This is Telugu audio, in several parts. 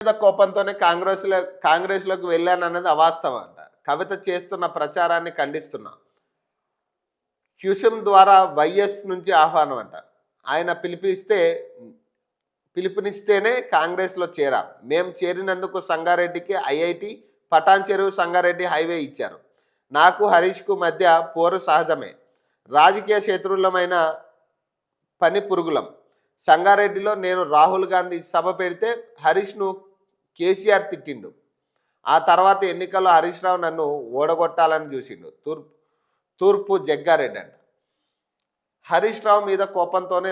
మీద కోపంతోనే కాంగ్రెస్‌లోకి వెళ్ళానన్నది అవాస్తవం అంట. కవిత చేస్తున్న ప్రచారాన్ని ఖండిస్తున్నా. క్యూసిమ్ ద్వారా వైఎస్ నుంచి ఆహ్వానం అంట. ఆయన పిలుపునిస్తేనే కాంగ్రెస్‌లో చేరా. మేం చేరినందుకు సంగారెడ్డికి ఐఐటీ, పటాన్ చెరువు సంగారెడ్డి హైవే ఇచ్చారు. నాకు హరీష్‌కు మధ్య పోరు సహజమే. రాజకీయ శత్రువులమైన పని పురుగులం. సంగారెడ్డిలో నేను రాహుల్ గాంధీ సభ పెడితే హరీష్‌ను కేసీఆర్ తిట్టిండు. ఆ తర్వాత ఎన్నికల్లో హరీష్ రావు నన్ను ఓడగొట్టాలని చూసిండు. తూర్పు జగ్గారెడ్డి అంట. హరీష్ రావు మీద కోపంతోనే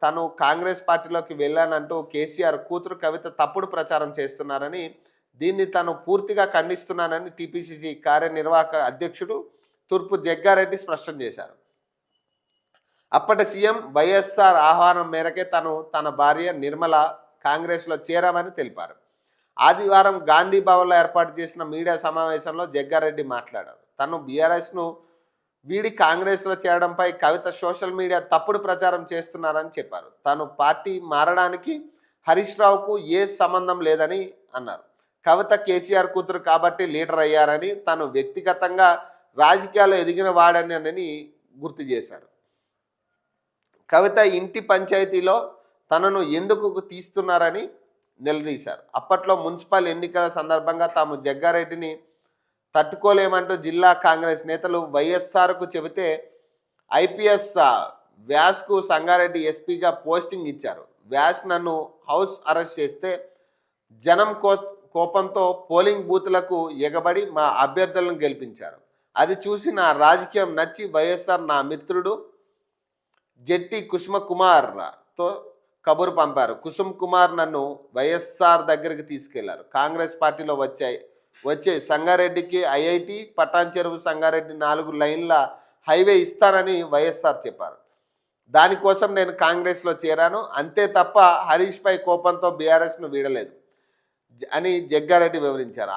తను కాంగ్రెస్ పార్టీలోకి వెళ్ళానంటూ కేసీఆర్ కూతురు కవిత తప్పుడు ప్రచారం చేస్తున్నారని, దీన్ని తను పూర్తిగా ఖండిస్తున్నానని టీపీసీసీ కార్యనిర్వాహక అధ్యక్షుడు తూర్పు జగ్గారెడ్డి స్పష్టం చేశారు. అప్పటి సీఎం వైఎస్ఆర్ ఆహ్వానం మేరకే తన భార్య నిర్మల కాంగ్రెస్లో చేరామని తెలిపారు. ఆదివారం గాంధీ భవన్లో ఏర్పాటు చేసిన మీడియా సమావేశంలో జగ్గారెడ్డి మాట్లాడారు. తను బీఆర్ఎస్ను వీడి కాంగ్రెస్లో చేరడంపై కవిత సోషల్ మీడియా తప్పుడు ప్రచారం చేస్తున్నారని చెప్పారు. తాను పార్టీ మారడానికి హరీష్ రావుకు ఏ సంబంధం లేదని అన్నారు. కవిత కేసీఆర్ కూతురు కాబట్టి లీడర్ అయ్యారని, తను వ్యక్తిగతంగా రాజకీయాల్లో ఎదిగిన వాడని గుర్తు చేశారు. కవిత ఇంటి పంచాయతీలో తనను ఎందుకు తీస్తున్నారని నిలదీశారు. అప్పట్లో మున్సిపల్ ఎన్నికల సందర్భంగా తాము జగ్గారెడ్డిని తట్టుకోలేమంటూ జిల్లా కాంగ్రెస్ నేతలు వైఎస్ఆర్కు చెబితే ఐపీఎస్ వ్యాస్కు సంగారెడ్డి ఎస్పీగా పోస్టింగ్ ఇచ్చారు. వ్యాస్ నన్ను హౌస్ అరెస్ట్ చేస్తే జనం కోపంతో పోలింగ్ బూత్లకు ఎగబడి మా అభ్యర్థులను గెలిపించారు. అది చూసి నా రాజకీయం నచ్చి వైఎస్ఆర్ నా మిత్రుడు జెట్టి కుసుమ కుమార్తో కబురు పంపారు. కుసుమ్ కుమార్ నన్ను వైఎస్ఆర్ దగ్గరికి తీసుకెళ్లారు. కాంగ్రెస్ పార్టీలో వచ్చే సంగారెడ్డికి ఐఐటి, పటాన్ చెరువు సంగారెడ్డి 4 లైన్ల హైవే ఇస్తానని వైఎస్ఆర్ చెప్పారు. దానికోసం నేను కాంగ్రెస్లో చేరాను, అంతే తప్ప హరీష్పై కోపంతో బీఆర్ఎస్ను వీడలేదు అని జగ్గారెడ్డి వివరించారు.